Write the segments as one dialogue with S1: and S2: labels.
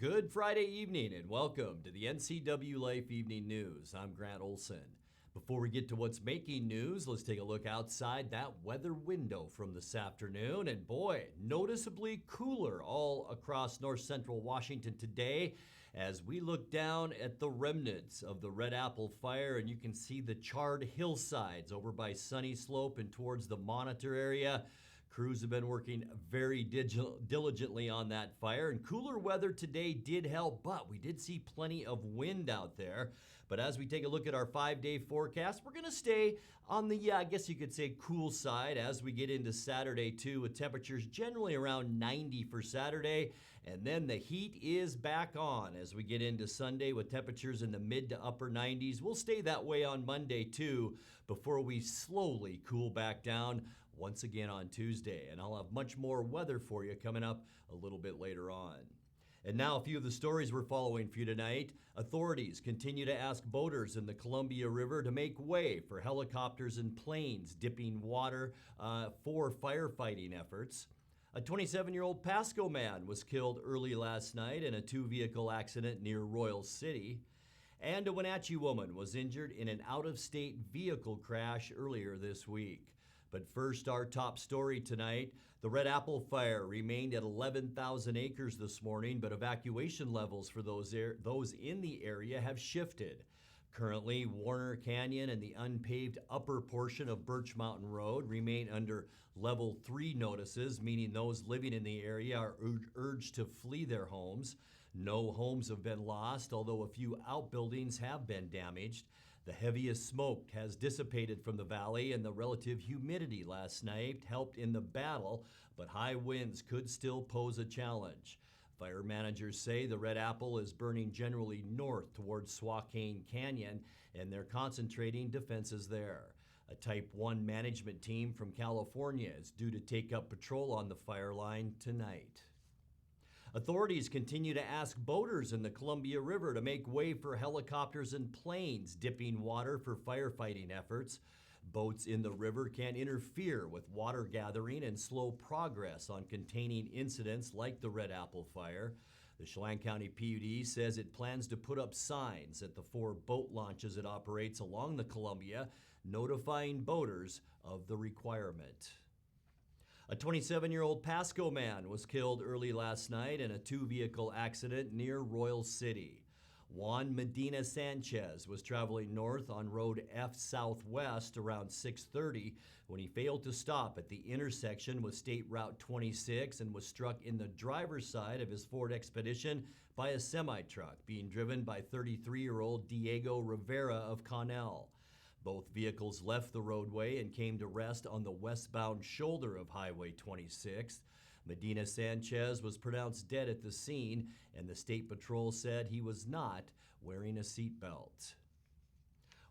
S1: Good Friday evening and welcome to the NCW Life Evening News. I'm Grant Olson. Before we get to what's making news, let's take a look outside that weather window from this afternoon. And boy, noticeably cooler all across north central Washington today as we look down at the remnants of the Red Apple fire, and you can see the charred hillsides over by Sunny Slope and towards the Monitor area. Crews have been working very diligently on that fire, and cooler weather today did help, but we did see plenty of wind out there. But as we take a look at our 5-day forecast, we're going to stay on the, I guess you could say, cool side as we get into Saturday too, with temperatures generally around 90 for Saturday. And then the heat is back on as we get into Sunday with temperatures in the mid to upper 90s. We'll stay that way on Monday too before we slowly cool back down once again on Tuesday. And I'll have much more weather for you coming up a little bit later on. And now a few of the stories we're following for you tonight. Authorities continue to ask boaters in the Columbia River to make way for helicopters and planes dipping water for firefighting efforts. A 27-year-old Pasco man was killed early last night in a two-vehicle accident near Royal City. And a Wenatchee woman was injured in an out-of-state vehicle crash earlier this week. But first, our top story tonight. The Red Apple fire remained at 11,000 acres this morning, but evacuation levels for those in the area have shifted. Currently, Warner Canyon and the unpaved upper portion of Birch Mountain Road remain under level 3 notices, meaning those living in the area are urged to flee their homes. No homes have been lost, although a few outbuildings have been damaged. The heaviest smoke has dissipated from the valley, and the relative humidity last night helped in the battle, but high winds could still pose a challenge. Fire managers say the Red Apple is burning generally north towards Swakane Canyon, and they're concentrating defenses there. A Type 1 management team from California is due to take up patrol on the fire line tonight. Authorities continue to ask boaters in the Columbia River to make way for helicopters and planes dipping water for firefighting efforts. Boats in the river can interfere with water gathering and slow progress on containing incidents like the Red Apple fire. The Chelan County PUD says it plans to put up signs at the 4 boat launches it operates along the Columbia, notifying boaters of the requirement. A 27-year-old Pasco man was killed early last night in a two-vehicle accident near Royal City. Juan Medina Sanchez was traveling north on Road F Southwest around 6:30 when he failed to stop at the intersection with State Route 26 and was struck in the driver's side of his Ford Expedition by a semi-truck being driven by 33-year-old Diego Rivera of Connell. Both vehicles left the roadway and came to rest on the westbound shoulder of Highway 26. Medina Sanchez was pronounced dead at the scene, and the State Patrol said he was not wearing a seatbelt.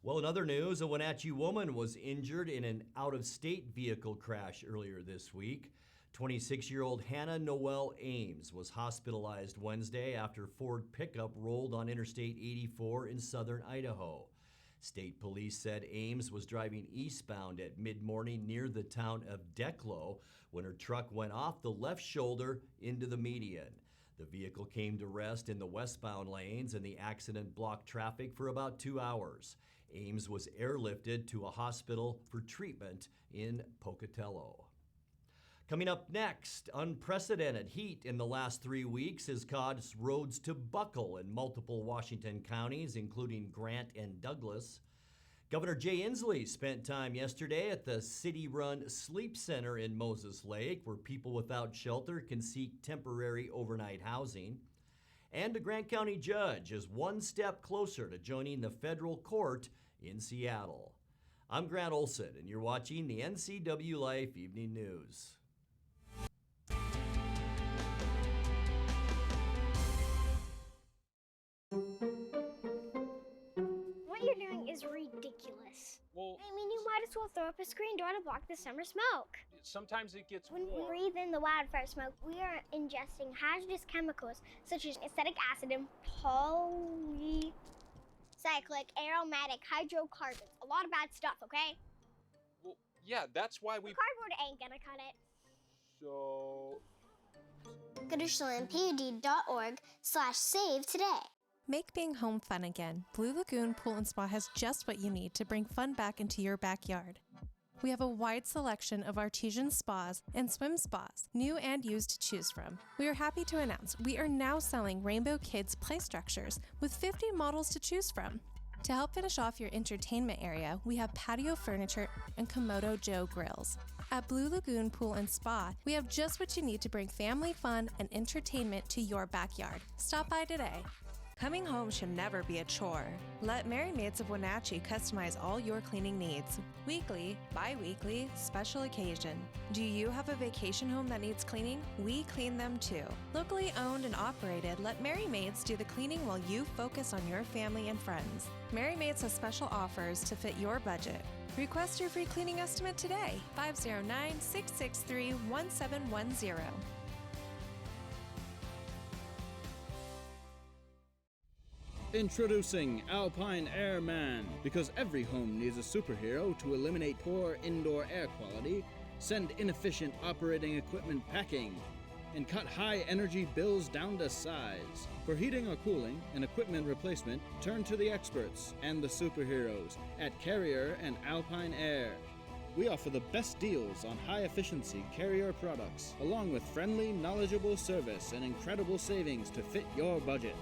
S1: Well, in other news, a Wenatchee woman was injured in an out-of-state vehicle crash earlier this week. 26-year-old Hannah Noel Ames was hospitalized Wednesday after Ford pickup rolled on Interstate 84 in southern Idaho. State police said Ames was driving eastbound at mid-morning near the town of Declo when her truck went off the left shoulder into the median. The vehicle came to rest in the westbound lanes, and the accident blocked traffic for about 2 hours. Ames was airlifted to a hospital for treatment in Pocatello. Coming up next, unprecedented heat in the last 3 weeks has caused roads to buckle in multiple Washington counties, including Grant and Douglas. Governor Jay Inslee spent time yesterday at the city-run Sleep Center in Moses Lake, where people without shelter can seek temporary overnight housing. And a Grant County judge is one step closer to joining the federal court in Seattle. I'm Grant Olson, and you're watching the NCW Life Evening News.
S2: What you're doing is ridiculous.
S3: Well,
S2: I mean, you might as well throw up a screen door to block the summer smoke.
S3: sometimes it gets
S2: When we
S3: warm.
S2: breathe in the wildfire smoke, we are ingesting hazardous chemicals such as acetic acid and polycyclic aromatic hydrocarbons. A lot of bad stuff, okay?
S3: Well, yeah, that's why we.
S2: Cardboard ain't gonna cut it.
S3: So.
S2: Go to chelanpud.org/save today.
S4: Make being home fun again. Blue Lagoon Pool and Spa has just what you need to bring fun back into your backyard. We have a wide selection of artesian spas and swim spas, new and used to choose from. We are happy to announce we are now selling Rainbow Kids play structures with 50 models to choose from. To help finish off your entertainment area, we have patio furniture and Komodo Joe grills. At Blue Lagoon Pool and Spa, we have just what you need to bring family fun and entertainment to your backyard. Stop by today.
S5: Coming home should never be a chore. Let Merry Maids of Wenatchee customize all your cleaning needs. Weekly, bi-weekly, special occasion. Do you have a vacation home that needs cleaning? We clean them too. Locally owned and operated, let Merry Maids do the cleaning while you focus on your family and friends. Merry Maids has special offers to fit your budget. Request your free cleaning estimate today, 509-663-1710.
S6: Introducing Alpine Airman. Because every home needs a superhero to eliminate poor indoor air quality, send inefficient operating equipment packing, and cut high energy bills down to size. For heating or cooling and equipment replacement, turn to the experts and the superheroes at Carrier and Alpine Air. We offer the best deals on high-efficiency Carrier products, along with friendly, knowledgeable service and incredible savings to fit your budget.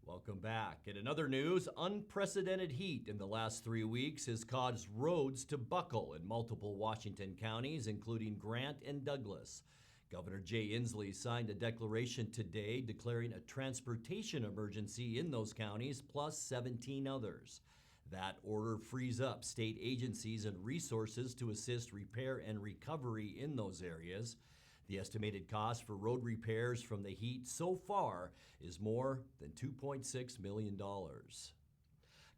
S1: Welcome back. In another news, unprecedented heat in the last 3 weeks has caused roads to buckle in multiple Washington counties, including Grant and Douglas. Governor Jay Inslee signed a declaration today declaring a transportation emergency in those counties, plus 17 others. That order frees up state agencies and resources to assist repair and recovery in those areas. The estimated cost for road repairs from the heat so far is more than $2.6 million.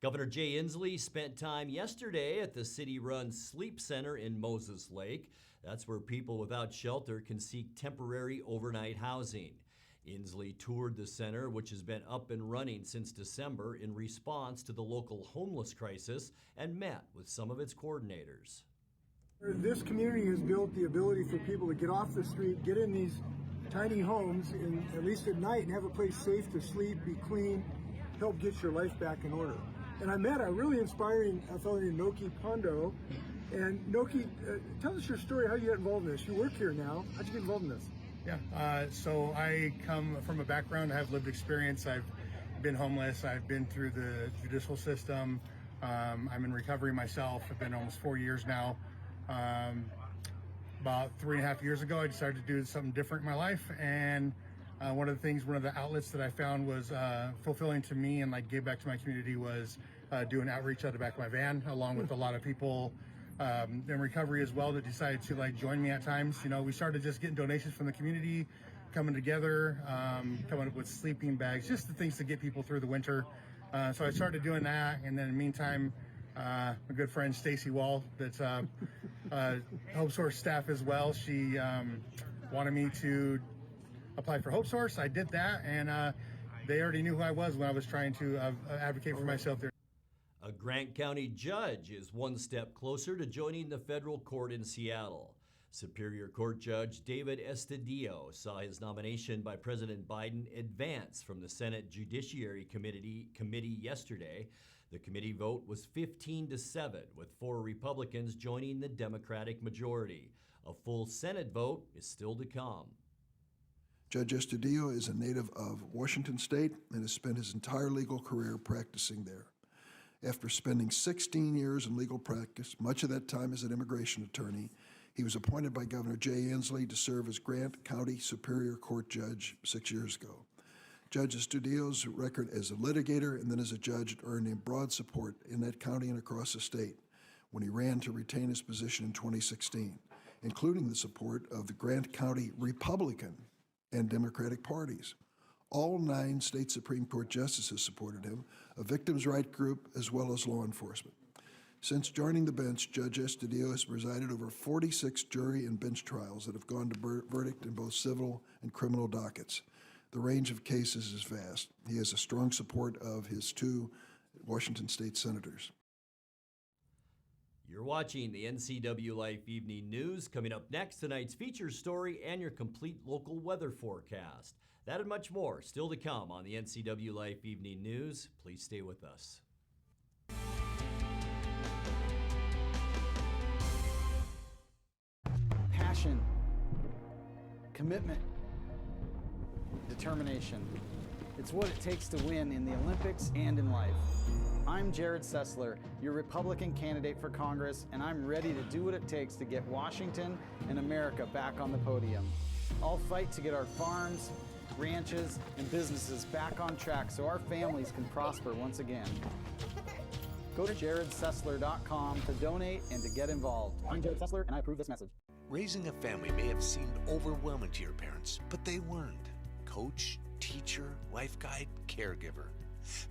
S1: Governor Jay Inslee spent time yesterday at the city-run Sleep Center in Moses Lake. That's where people without shelter can seek temporary overnight housing. Inslee toured the center, which has been up and running since December in response to the local homeless crisis, and met with some of its coordinators.
S7: This community has built the ability for people to get off the street, get in these tiny homes, and at least at night, and have a place safe to sleep, be clean, help get your life back in order. And I met a really inspiring fellow named Noki Pondo. And Noki, tell us your story, how you got involved in this. You work here now. How'd you get involved in this?
S8: So I come from a background, I have lived experience. I've been homeless. I've been through the judicial system. I'm in recovery myself. I've been almost 4 years now. About 3.5 years ago, I decided to do something different in my life, and one of the outlets that I found was fulfilling to me and gave back to my community was doing outreach out the back of my van, along with a lot of people in recovery as well that decided to join me at times. We started just getting donations from the community, coming together, coming up with sleeping bags, just the things to get people through the winter. So I started doing that, and then in the meantime, my good friend Stacy Wall, that's Hope Source staff as well. She wanted me to apply for Hope Source. I did that, and they already knew who I was when I was trying to advocate for myself there.
S1: A Grant County judge is one step closer to joining the federal court in Seattle. Superior Court Judge David Estudillo saw his nomination by President Biden advance from the Senate Judiciary Committee yesterday. The committee vote was 15-7, with 4 Republicans joining the Democratic majority. A full Senate vote is still to come.
S9: Judge Estudillo is a native of Washington State and has spent his entire legal career practicing there. After spending 16 years in legal practice, much of that time as an immigration attorney, he was appointed by Governor Jay Inslee to serve as Grant County Superior Court Judge 6 years ago. Judge Estudillo's record as a litigator and then as a judge earned him broad support in that county and across the state when he ran to retain his position in 2016, including the support of the Grant County Republican and Democratic parties. All 9 state Supreme Court justices supported him, a victims' rights group as well as law enforcement. Since joining the bench, Judge Estudillo has presided over 46 jury and bench trials that have gone to verdict in both civil and criminal dockets. The range of cases is vast. He has a strong support of his 2 Washington state senators.
S1: You're watching the NCW Life Evening News. Coming up next, tonight's feature story and your complete local weather forecast. That and much more still to come on the NCW Life Evening News. Please stay with us.
S10: Passion, commitment, determination. It's what it takes to win in the Olympics and in life. I'm Jared Sessler, your Republican candidate for Congress, and I'm ready to do what it takes to get Washington and America back on the podium. I'll fight to get our farms, ranches, and businesses back on track so our families can prosper once again. Go to jaredsessler.com to donate and to get involved. I'm Jared Sessler, and I approve this message.
S11: Raising a family may have seemed overwhelming to your parents, but they weren't. Coach, teacher, life guide, caregiver.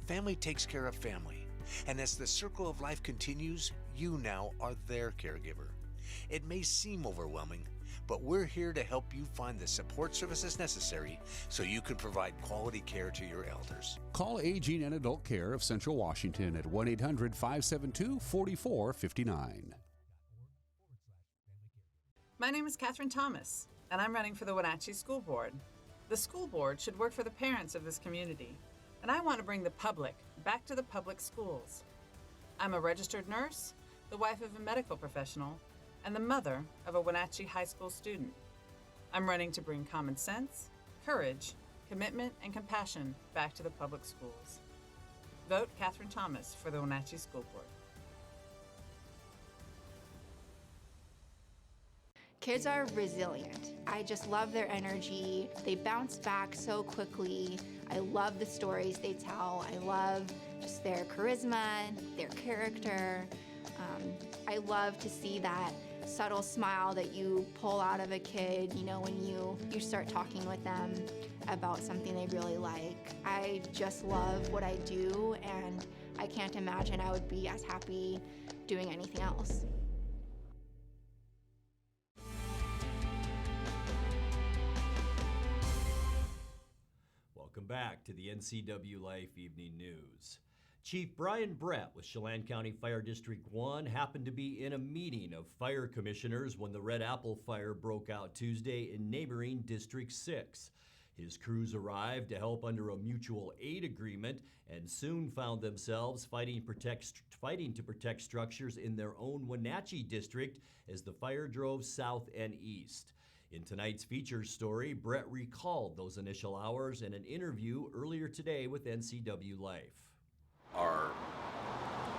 S11: Family takes care of family. And as the circle of life continues, you now are their caregiver. It may seem overwhelming, but we're here to help you find the support services necessary so you can provide quality care to your elders.
S12: Call Aging and Adult Care of Central Washington at 1-800-572-4459.
S13: My name is Catherine Thomas, and I'm running for the Wenatchee School Board. The school board should work for the parents of this community, and I want to bring the public back to the public schools. I'm a registered nurse, the wife of a medical professional, and the mother of a Wenatchee High School student. I'm running to bring common sense, courage, commitment, and compassion back to the public schools. Vote Catherine Thomas for the Wenatchee School Board.
S14: Kids are resilient. I just love their energy. They bounce back so quickly. I love the stories they tell. I love just their charisma, their character. I love to see that subtle smile that you pull out of a kid, you know, when you start talking with them about something they really like. I just love what I do, and I can't imagine I would be as happy doing anything else.
S1: Welcome back to the NCW Life Evening News. Chief Brian Brett with Chelan County Fire District 1 happened to be in a meeting of fire commissioners when the Red Apple Fire broke out Tuesday in neighboring District 6. His crews arrived to help under a mutual aid agreement and soon found themselves fighting to protect structures in their own Wenatchee district as the fire drove south and east. In tonight's feature story, Brett recalled those initial hours in an interview earlier today with NCW Life.
S15: Our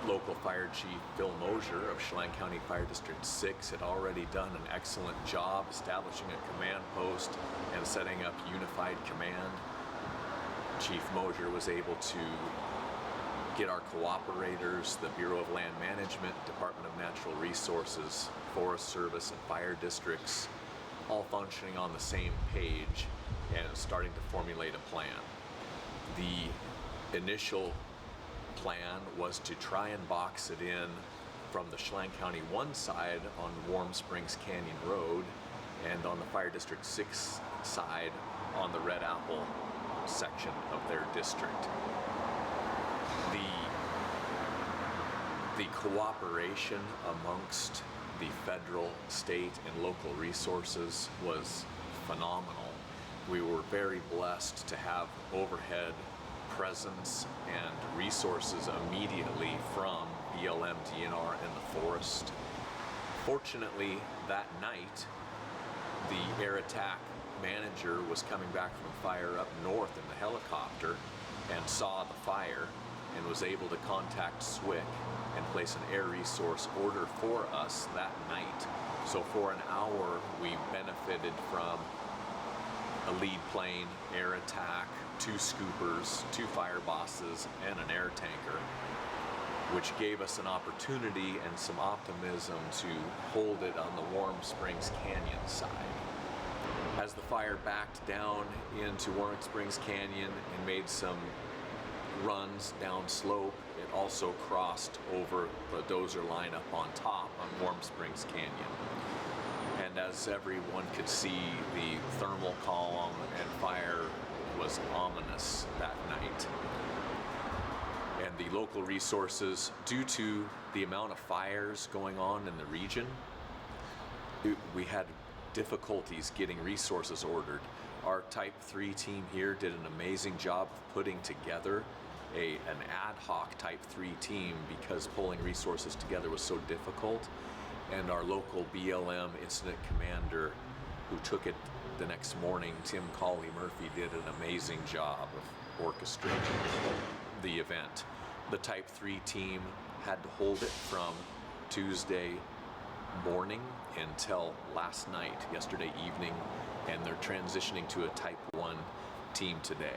S15: local fire chief, Bill Mosier of Chelan County Fire District 6, had already done an excellent job establishing a command post and setting up unified command. Chief Mosier was able to get our cooperators, the Bureau of Land Management, Department of Natural Resources, Forest Service, and fire districts all functioning on the same page and starting to formulate a plan. The initial plan was to try and box it in from the Chelan County 1 side on Warm Springs Canyon Road and on the Fire District 6 side on the Red Apple section of their district. The cooperation amongst the federal, state, and local resources was phenomenal. We were very blessed to have overhead presence and resources immediately from BLM, DNR, and the forest. Fortunately, that night, the air attack manager was coming back from fire up north in the helicopter and saw the fire and was able to contact SWCC and place an air resource order for us that night. So for an hour, we benefited from a lead plane, air attack, 2 scoopers, 2 fire bosses, and an air tanker, which gave us an opportunity and some optimism to hold it on the Warm Springs Canyon side. As the fire backed down into Warm Springs Canyon and made some runs down slope, it also crossed over the dozer line up on top on Warm Springs Canyon. And as everyone could see, the thermal column and fire was ominous that night. And the local resources, due to the amount of fires going on in the region, we had difficulties getting resources ordered. Our Type 3 team here did an amazing job of putting together an ad hoc Type 3 team because pulling resources together was so difficult. And our local BLM incident commander who took it the next morning, Tim Colley-Murphy, did an amazing job of orchestrating the event. The Type 3 team had to hold it from Tuesday morning until last night, yesterday evening, and they're transitioning to a Type 1 team today.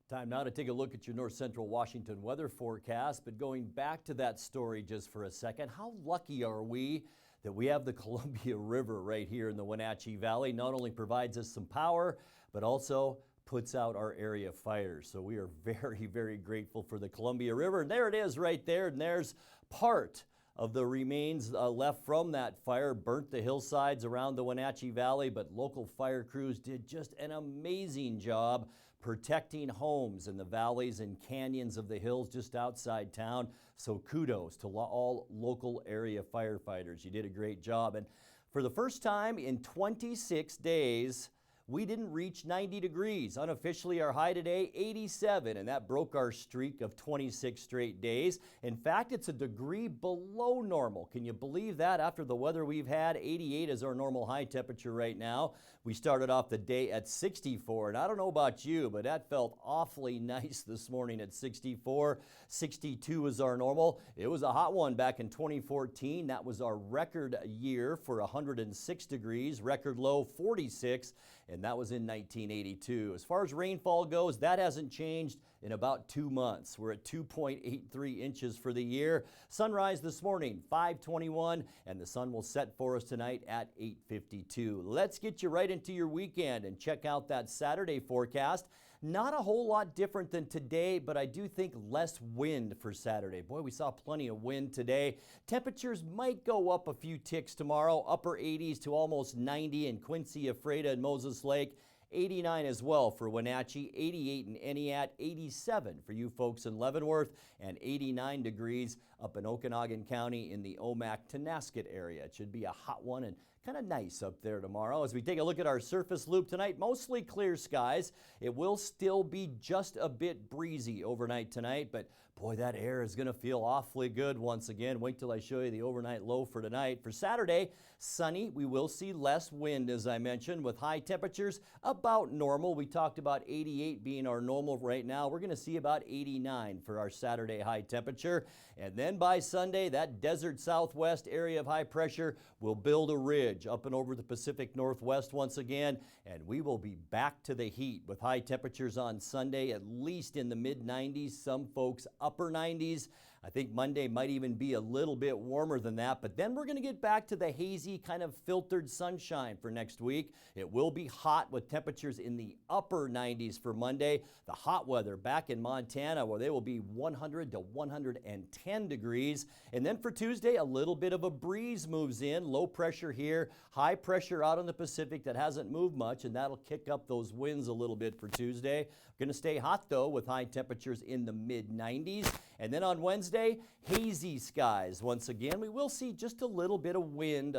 S1: Time now to take a look at your North Central Washington weather forecast, but going back to that story just for a second, how lucky are we that we have the Columbia River right here in the Wenatchee Valley? Not only provides us some power, but also puts out our area fires. So we are very, very grateful for the Columbia River. And there it is right there, and there's part of the remains left from that fire, burnt the hillsides around the Wenatchee Valley, but local fire crews did just an amazing job protecting homes in the valleys and canyons of the hills just outside town. So kudos to all local area firefighters. You did a great job. And for the first time in 26 days, we didn't reach 90 degrees. Unofficially, our high today, 87, and that broke our streak of 26 straight days. In fact, it's a degree below normal. Can you believe that? After the weather we've had, 88 is our normal high temperature right now. We started off the day at 64, and I don't know about you, but that felt awfully nice this morning at 64. 62 is our normal. It was a hot one back in 2014. That was our record year for 106 degrees, record low 46. And that was in 1982. As far as rainfall goes, that hasn't changed in about 2 months. We're at 2.83 inches for the year. Sunrise this morning, 5:21, and the sun will set for us tonight at 8:52. Let's get you right into your weekend and check out that Saturday forecast. Not a whole lot different than today, but I do think less wind for Saturday. Boy, we saw plenty of wind today. Temperatures might go up a few ticks tomorrow, upper 80s to almost 90 in Quincy, Ephrata, and Moses Lake. 89 as well for Wenatchee, 88 in Entiat, 87 for you folks in Leavenworth, and 89 degrees up in Okanagan County in the Omak-Tonasket area. It should be a hot one and kind of nice up there tomorrow. As we take a look at our surface loop tonight, mostly clear skies. It will still be just a bit breezy overnight tonight, but boy, that air is going to feel awfully good once again. Wait till I show you the overnight low for tonight. For Saturday, sunny. We will see less wind, as I mentioned, with high temperatures about normal. We talked about 88 being our normal right now. We're going to see about 89 for our Saturday high temperature. And then by Sunday, that desert southwest area of high pressure will build a ridge up and over the Pacific Northwest once again, and we will be back to the heat with high temperatures on Sunday, at least in the mid-90s, some folks upper 90s. I think Monday might even be a little bit warmer than that, but then we're going to get back to the hazy kind of filtered sunshine for next week. It will be hot with temperatures in the upper 90s for Monday. The hot weather back in Montana where they will be 100 to 110 degrees. And then for Tuesday, a little bit of a breeze moves in. Low pressure here, high pressure out on the Pacific that hasn't moved much, and that'll kick up those winds a little bit for Tuesday. Going to stay hot though with high temperatures in the mid-90s. And then on Wednesday, hazy skies once again. We will see just a little bit of wind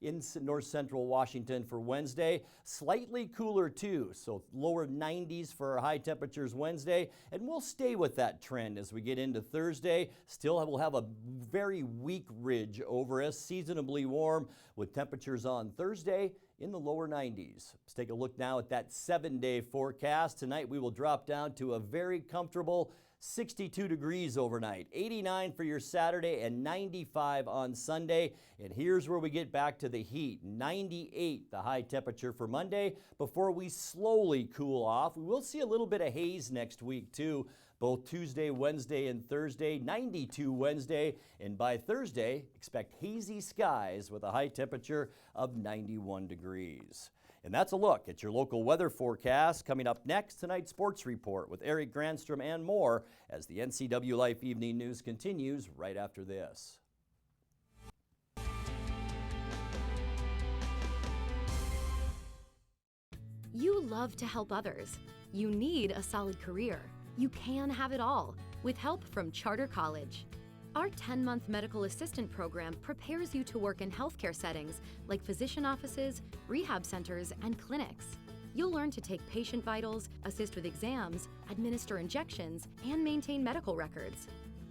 S1: in north central Washington for Wednesday. Slightly cooler too, so lower 90s for our high temperatures Wednesday. And we'll stay with that trend as we get into Thursday. Still we'll have a very weak ridge over us, seasonably warm with temperatures on Thursday in the lower 90s. Let's take a look now at that 7-day forecast. Tonight we will drop down to a very comfortable 62 degrees overnight, 89 for your Saturday and 95 on Sunday. And here's where we get back to the heat, 98 the high temperature for Monday before we slowly cool off. We will see a little bit of haze next week too, both Tuesday, Wednesday, and Thursday, 92 Wednesday. And by Thursday, expect hazy skies with a high temperature of 91 degrees. And that's a look at your local weather forecast. Coming up next, tonight's sports report with Eric Granstrom and more as the NCW Life Evening News continues right after this.
S16: You love to help others. You need a solid career. You can have it all with help from Charter College. Our 10-month medical assistant program prepares you to work in healthcare settings like physician offices, rehab centers, and clinics. You'll learn to take patient vitals, assist with exams, administer injections, and maintain medical records.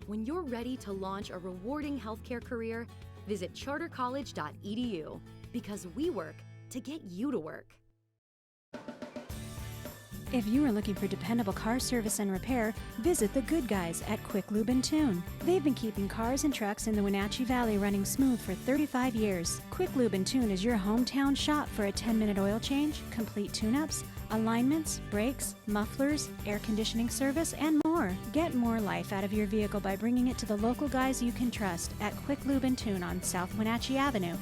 S16: When you're ready to launch a rewarding healthcare career, visit chartercollege.edu because we work to get you to work.
S17: If you are looking for dependable car service and repair, visit the good guys at Quick Lube and Tune. They've been keeping cars and trucks in the Wenatchee Valley running smooth for 35 years. Quick Lube and Tune is your hometown shop for a 10-minute oil change, complete tune-ups, alignments, brakes, mufflers, air conditioning service, and more. Get more life out of your vehicle by bringing it to the local guys you can trust at Quick Lube and Tune on South Wenatchee Avenue.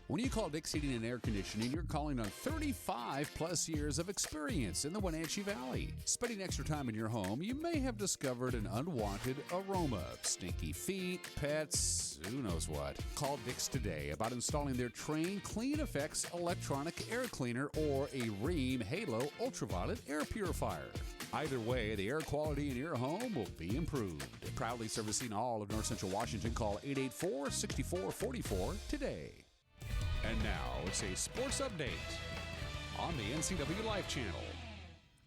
S12: When you call Dick's Heating and Air Conditioning, you're calling on 35 plus years of experience in the Wenatchee Valley. Spending extra time in your home, you may have discovered an unwanted aroma. Stinky feet, pets, who knows what. Call Dick's today about installing their Train Clean Effects electronic air cleaner or a Rheem Halo ultraviolet air purifier. Either way, the air quality in your home will be improved. Proudly servicing all of North Central Washington, call 884-6444 today. And now it's a sports update on the NCW Life Channel.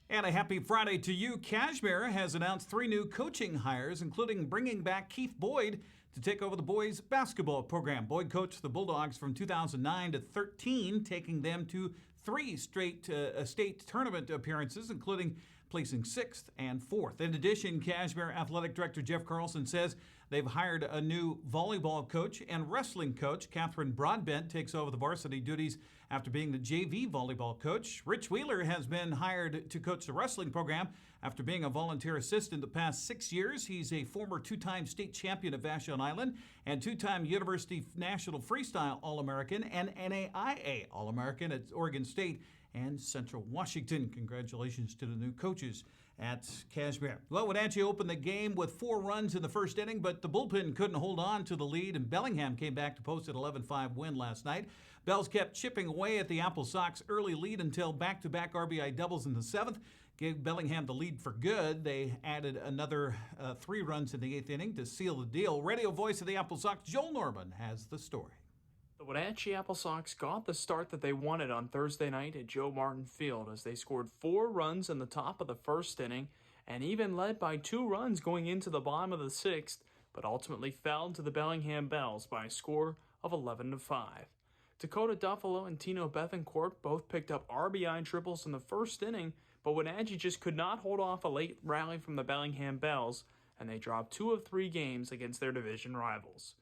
S18: And a happy Friday to you. Cashmere has announced 3 new coaching hires, including bringing back Keith Boyd to take over the boys basketball program. Boyd coached the Bulldogs from 2009 to 13, taking them to 3 straight state tournament appearances, including placing 6th and 4th. In addition, Cashmere Athletic Director Jeff Carlson says they've hired a new volleyball coach and wrestling coach. Catherine Broadbent takes over the varsity duties after being the JV volleyball coach. Rich Wheeler has been hired to coach the wrestling program after being a volunteer assistant the past 6 years. He's a former 2-time state champion at Vashon Island and 2-time University National Freestyle All-American and NAIA All-American at Oregon State and Central Washington. Congratulations to the new coaches at Cashmere. Well, Wenatchee opened the game with 4 runs in the first inning, but the bullpen couldn't hold on to the lead, and Bellingham came back to post an 11-5 win last night. Bells kept chipping away at the Apple Sox early lead until back-to-back RBI doubles in the 7th gave Bellingham the lead for good. They added another 3 runs in the 8th inning to seal the deal. Radio voice of the Apple Sox, Joel Norman, has the story.
S3: The Wenatchee Apple Sox got the start that they wanted on Thursday night at Joe Martin Field as they scored 4 runs in the top of the first inning and even led by 2 runs going into the bottom of the 6th, but ultimately fell to the Bellingham Bells by a score of 11-5. Dakota Duffalo and Tino Bethencourt both picked up RBI triples in the first inning, but Wenatchee just could not hold off a late rally from the Bellingham Bells, and they dropped 2 of 3 games against their division rivals.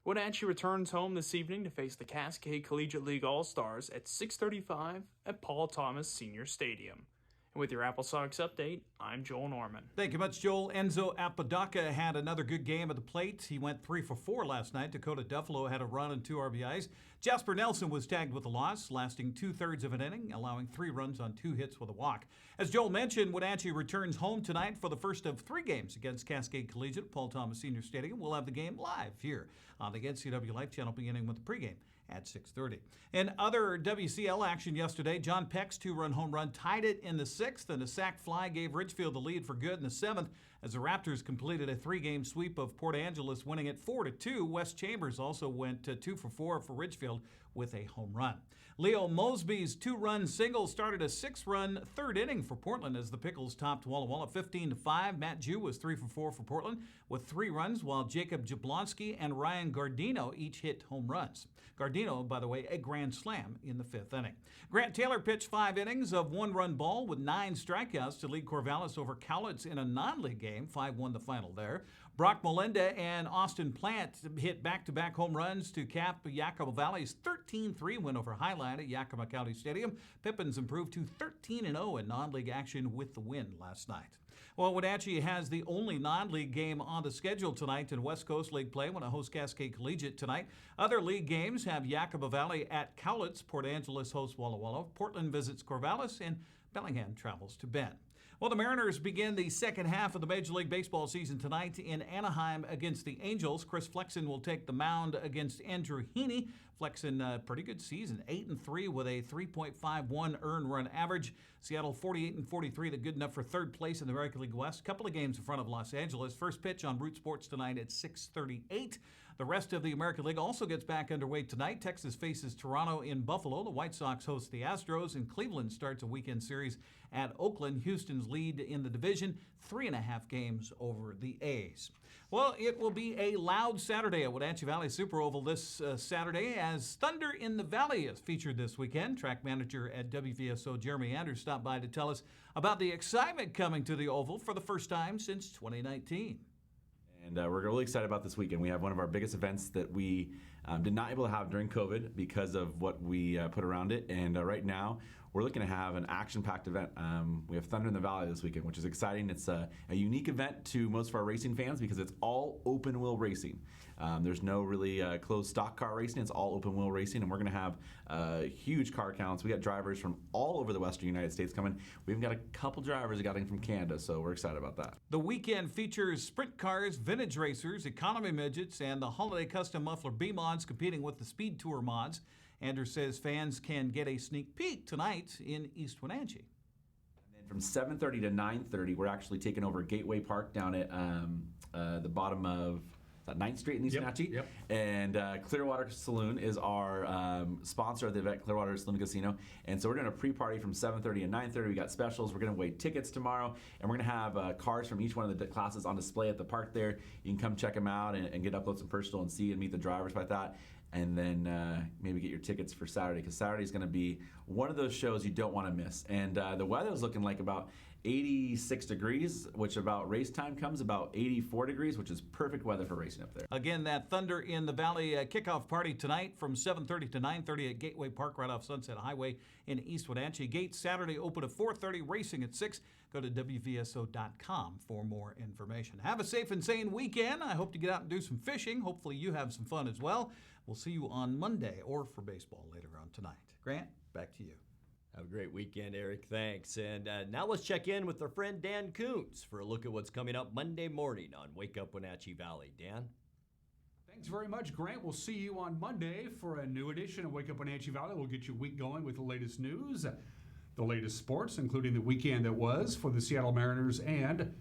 S3: Wenatchee returns home this evening to face the Cascade Collegiate League All-Stars at 6:35 at Paul Thomas Senior Stadium. And with your Apple Sox update, I'm Joel Norman.
S18: Thank you much, Joel. Enzo Apodaca had another good game at the plate. He went 3 for 4 last night. Dakota Duffalo had a run and 2 RBIs. Jasper Nelson was tagged with a loss, lasting 2/3 of an inning, allowing 3 runs on 2 hits with a walk. As Joel mentioned, Wenatchee returns home tonight for the first of 3 games against Cascade Collegiate at Paul Thomas Senior Stadium. We'll have the game live here on the NCW Life Channel, beginning with the pregame at 6:30. In other WCL action yesterday, John Peck's 2-run home run tied it in the 6th, and a sac fly gave Ridgefield the lead for good in the 7th as the Raptors completed a 3-game sweep of Port Angeles, winning it 4-2. Wes Chambers also went 2 for 4 for Ridgefield with a home run. Leo Mosby's 2-run single started a 6-run 3rd inning for Portland as the Pickles topped Walla Walla 15-5. Matt Jew was 3 for 4 for Portland with 3 runs, while Jacob Jablonski and Ryan Gardino each hit home runs. Gardino, by the way, a grand slam in the 5th inning. Grant Taylor pitched 5 innings of 1-run ball with 9 strikeouts to lead Corvallis over Cowlitz in a non-league game. 5-1 the final there. Brock Melinda and Austin Plant hit back-to-back home runs to cap Yakima Valley's 13-3 win over Highline at Yakima County Stadium. Pippins improved to 13-0 in non-league action with the win last night. Well, Wenatchee has the only non-league game on the schedule tonight in West Coast League play when it hosts Cascade Collegiate tonight. Other league games have Yakima Valley at Cowlitz, Port Angeles hosts Walla Walla, Portland visits Corvallis, and Bellingham travels to Bend. Well, the Mariners begin the second half of the Major League Baseball season tonight in Anaheim against the Angels. Chris Flexen will take the mound against Andrew Heaney. flexing a pretty good season, 8-3 with a 3.51 earned run average. Seattle 48-43, the good enough for third place in the American League West. Couple of games in front of Los Angeles. First pitch on Root Sports tonight at 6:38. The rest of the American League also gets back underway tonight. Texas faces Toronto in Buffalo. The White Sox host the Astros, and Cleveland starts a weekend series at Oakland. Houston's lead in the division, 3.5 games over the A's. Well, it will be a loud Saturday at Wenatchee Valley Super Oval this Saturday, as Thunder in the Valley is featured this weekend. Track manager at WVSO Jeremy Andrews stopped by to tell us about the excitement coming to the Oval for the first time since 2019.
S19: And we're really excited about this weekend. We have one of our biggest events that we did not able to have during COVID because of what we put around it. And right now, we're looking to have an action-packed event. We have Thunder in the Valley this weekend, which is exciting. It's a unique event to most of our racing fans because it's all open-wheel racing. There's no really closed stock car racing. It's all open-wheel racing, and we're going to have huge car counts. We got drivers from all over the western United States coming. We even got a couple drivers that got in from Canada, so we're excited about that.
S18: The weekend features sprint cars, vintage racers, economy midgets, and the Holiday Custom Muffler B mods competing with the Speed Tour mods. Andrews says fans can get a sneak peek tonight in East Wenatchee.
S19: And then from 7:30 to 9:30, we're actually taking over Gateway Park down at the bottom of 9th Street in East Wenatchee.
S18: Yep.
S19: And Clearwater Saloon is our sponsor of the event, Clearwater Saloon Casino. And so we're doing a pre-party from 7:30 to 9:30. We got specials. We're going to weigh tickets tomorrow. And we're going to have cars from each one of the classes on display at the park there. You can come check them out and get up close and personal and see and meet the drivers like that. And then maybe get your tickets for Saturday, because Saturday is going to be one of those shows you don't want to miss. And the weather is looking like about 86 degrees, which about race time comes about 84 degrees, which is perfect weather for racing up there.
S18: Again, that Thunder in the Valley kickoff party tonight from 7:30 to 9:30 at Gateway Park right off Sunset Highway in East Wenatchee. Gates Saturday open at 4:30, racing at 6. Go to WVSO.com for more information. Have a safe and sane weekend. I hope to get out and do some fishing. Hopefully you have some fun as well. We'll see you on Monday or for baseball later on tonight. Grant, back to you.
S1: Have a great weekend, Eric. Thanks. And now let's check in with our friend Dan Kuntz for a look at what's coming up Monday morning on Wake Up Wenatchee Valley. Dan?
S20: Thanks very much, Grant. We'll see you on Monday for a new edition of Wake Up Wenatchee Valley. We'll get your week going with the latest news, the latest sports, including the weekend that was for the Seattle Mariners and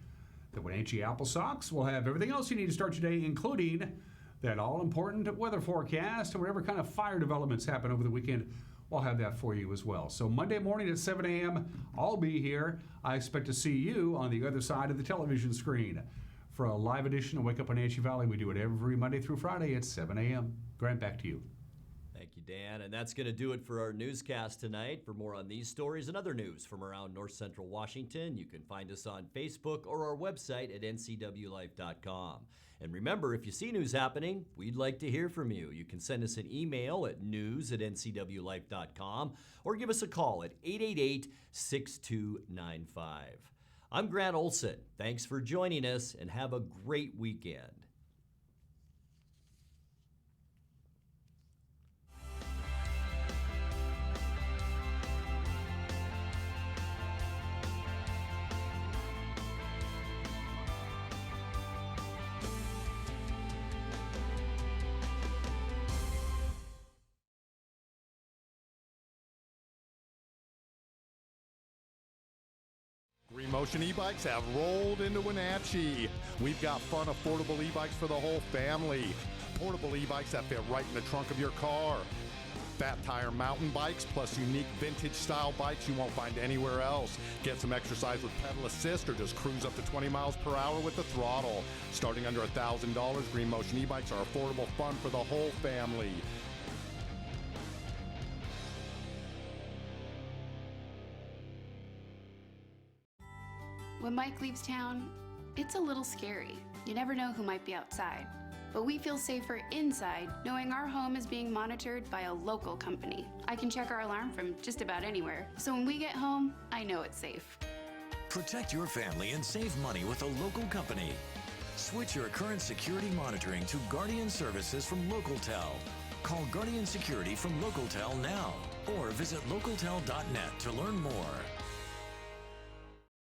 S20: the Wenatchee Apple Sox. We'll have everything else you need to start your day, including that all-important weather forecast and whatever kind of fire developments happen over the weekend. We'll have that for you as well. So Monday morning at 7 a.m., I'll be here. I expect to see you on the other side of the television screen for a live edition of Wake Up Wenatchee Valley. We do it every Monday through Friday at 7 a.m. Grant, back to you.
S1: Thank you, Dan. And that's going to do it for our newscast tonight. For more on these stories and other news from around North Central Washington, you can find us on Facebook or our website at ncwlife.com. And remember, if you see news happening, we'd like to hear from you. You can send us an email at news@ncwlife.com or give us a call at 888-6295. I'm Grant Olson. Thanks for joining us, and have a great weekend.
S21: Green Motion e-bikes have rolled into Wenatchee. We've got fun, affordable e-bikes for the whole family. Portable e-bikes that fit right in the trunk of your car. Fat tire mountain bikes plus unique vintage style bikes you won't find anywhere else. Get some exercise with pedal assist or just cruise up to 20 miles per hour with the throttle. Starting under $1,000, Green Motion e-bikes are affordable fun for the whole family.
S22: When Mike leaves town, it's a little scary. You never know who might be outside. But we feel safer inside knowing our home is being monitored by a local company. I can check our alarm from just about anywhere. So when we get home, I know it's safe.
S23: Protect your family and save money with a local company. Switch your current security monitoring to Guardian Services from LocalTel. Call Guardian Security from LocalTel now or visit localtel.net to learn more.